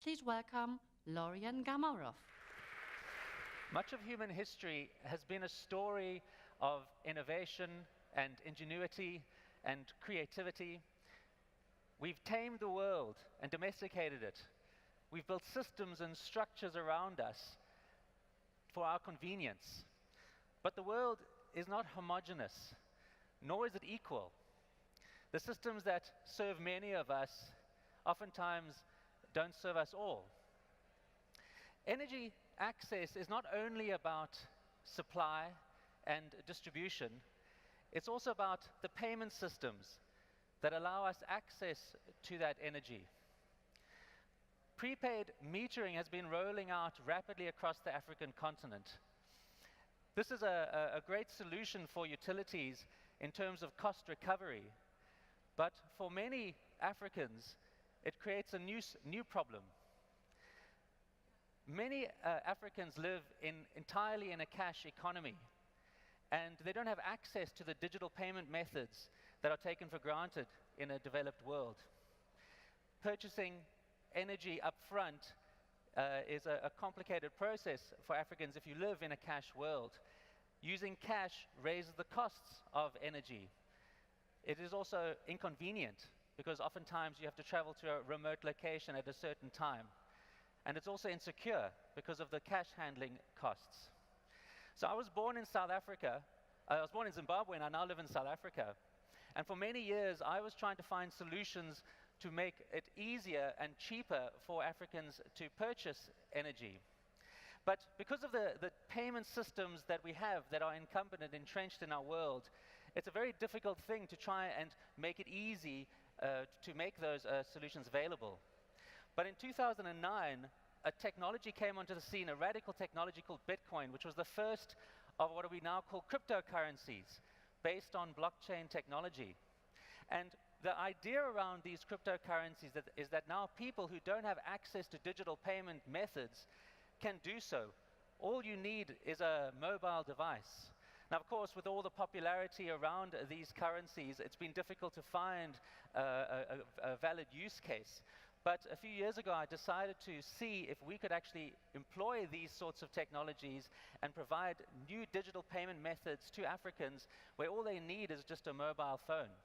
Please welcome Lorien Gamaroff. Much of human history has been a story of innovation and ingenuity and creativity. We've tamed the world and domesticated it. We've built systems and structures around us for our convenience. But the world is not homogeneous, nor is it equal. The systems that serve many of us oftentimes don't serve us all. Energy access is not only about supply and distribution, it's also about the payment systems that allow us access to that energy. Prepaid metering has been rolling out rapidly across the African continent. This is a great solution for utilities in terms of cost recovery, but for many Africans, it creates a new problem. Many Africans live entirely in a cash economy, and they don't have access to the digital payment methods that are taken for granted in a developed world. Purchasing energy up front is a complicated process for Africans if you live in a cash world. Using cash raises the costs of energy. It is also inconvenient because oftentimes you have to travel to a remote location at a certain time. And it's also insecure because of the cash handling costs. So I was born in South Africa. I was born in Zimbabwe, and I now live in South Africa. And for many years, I was trying to find solutions to make it easier and cheaper for Africans to purchase energy. But because of the payment systems that we have that are incumbent and entrenched in our world, it's a very difficult thing to try and make it easy to make those solutions available. But in 2009, a technology came onto the scene, a radical technology called Bitcoin, which was the first of what we now call cryptocurrencies, based on blockchain technology. And the idea around these cryptocurrencies is that now people who don't have access to digital payment methods can do so. All you need is a mobile device. Now, of course, with all the popularity around these currencies, it's been difficult to find a valid use case. But a few years ago, I decided to see if we could actually employ these sorts of technologies and provide new digital payment methods to Africans where all they need is just a mobile phone.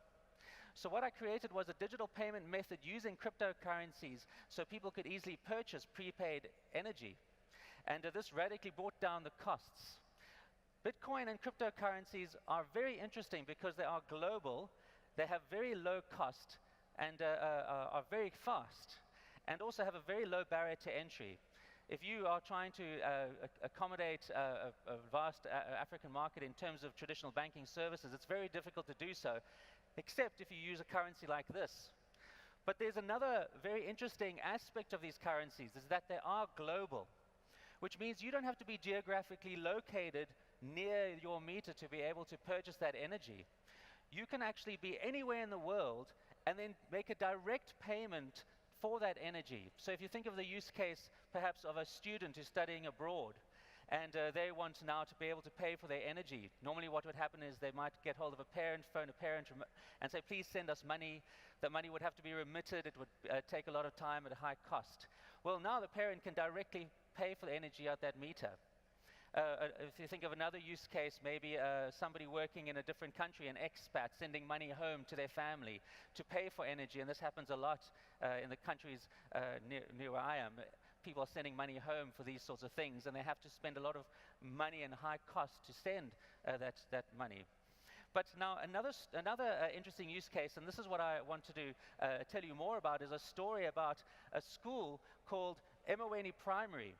So what I created was a digital payment method using cryptocurrencies so people could easily purchase prepaid energy. And this radically brought down the costs. Bitcoin and cryptocurrencies are very interesting because they are global, they have very low cost, and are very fast, and also have a very low barrier to entry. If you are trying to accommodate a vast African market in terms of traditional banking services, it's very difficult to do so, except if you use a currency like this. But there's another very interesting aspect of these currencies, is that they are global, which means you don't have to be geographically located near your meter to be able to purchase that energy. You can actually be anywhere in the world and then make a direct payment for that energy. So if you think of the use case perhaps of a student who's studying abroad, and they want now to be able to pay for their energy. Normally what would happen is they might get hold of a parent, phone a parent, and say, please send us money. The money would have to be remitted. It would take a lot of time at a high cost. Well, now the parent can directly pay for the energy at that meter. If you think of another use case, maybe somebody working in a different country, an expat, sending money home to their family to pay for energy, and this happens a lot in the countries near where I am. People are sending money home for these sorts of things, and they have to spend a lot of money and high cost to send that money. But now another interesting use case, and this is what I want to tell you more about, is a story about a school called Emaweni Primary.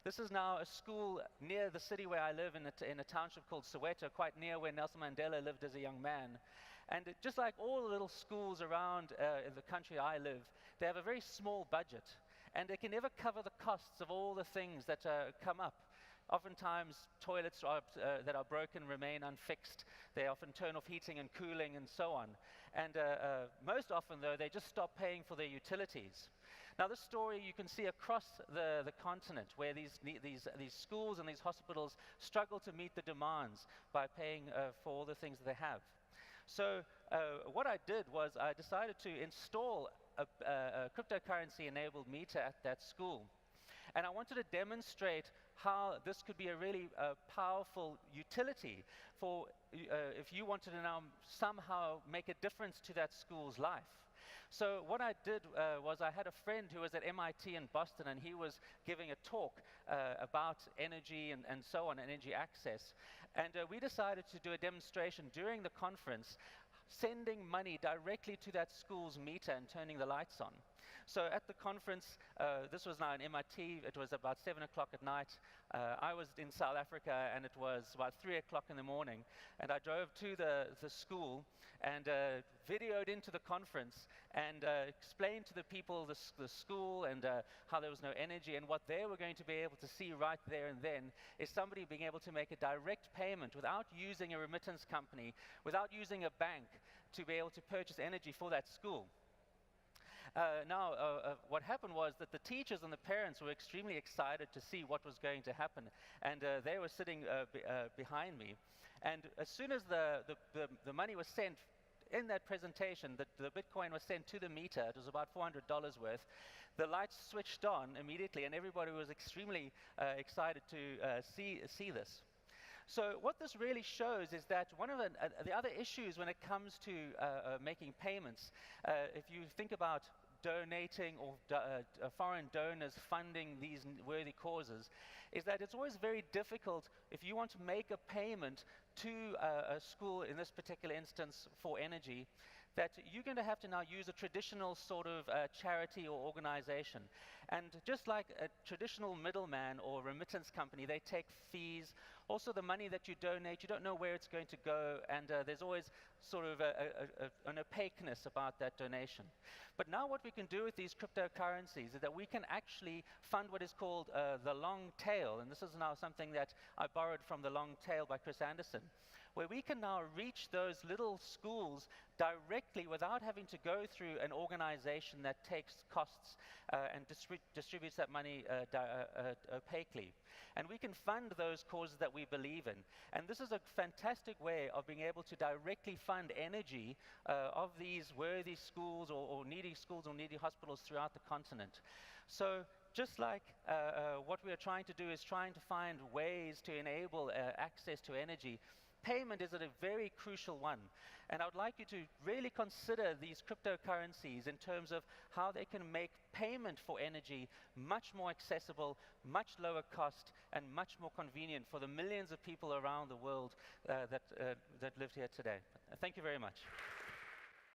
This is now a school near the city where I live in a township called Soweto, quite near where Nelson Mandela lived as a young man. And just like all the little schools around in the country I live, they have a very small budget. And they can never cover the costs of all the things that come up. Oftentimes, toilets that are broken remain unfixed. They often turn off heating and cooling and so on. And most often, though, they just stop paying for their utilities. Now, this story you can see across the continent, where these schools and these hospitals struggle to meet the demands by paying for all the things that they have. So what I did was I decided to install a cryptocurrency-enabled meter at that school. And I wanted to demonstrate how this could be a really powerful utility for if you wanted to now somehow make a difference to that school's life. So what I did was I had a friend who was at MIT in Boston, and he was giving a talk about energy and so on, energy access. And we decided to do a demonstration during the conference, sending money directly to that school's meter and turning the lights on. So at the conference, this was now in MIT, it was about 7 o'clock at night. I was in South Africa, and it was about 3 o'clock in the morning. And I drove to the school and videoed into the conference and explained to the people the school and how there was no energy. And what they were going to be able to see right there and then is somebody being able to make a direct payment without using a remittance company, without using a bank, to be able to purchase energy for that school. What happened was that the teachers and the parents were extremely excited to see what was going to happen, and they were sitting behind me. And as soon as the money was sent in that presentation, the Bitcoin was sent to the meter, it was about $400 worth, the lights switched on immediately, and everybody was extremely excited to see this. So what this really shows is that one of the other issues when it comes to making payments, if you think about donating or foreign donors funding these worthy causes, is that it's always very difficult if you want to make a payment to a school, in this particular instance for energy, that you're going to have to now use a traditional sort of charity or organization. And just like a traditional middleman or remittance company, they take fees. Also, the money that you donate, you don't know where it's going to go, and there's always sort of an opaqueness about that donation. But now what we can do with these cryptocurrencies is that we can actually fund what is called the long tail, and this is now something that I borrowed from The Long Tail by Chris Anderson, where we can now reach those little schools directly without having to go through an organization that takes costs and distributes that money opaquely. And we can fund those causes that we believe in. And this is a fantastic way of being able to directly fund energy of these worthy schools or needy schools or needy hospitals throughout the continent. So just like what we are trying to do is trying to find ways to enable access to energy, payment is a very crucial one. And I would like you to really consider these cryptocurrencies in terms of how they can make payment for energy much more accessible, much lower cost, and much more convenient for the millions of people around the world that live here today. Thank you very much.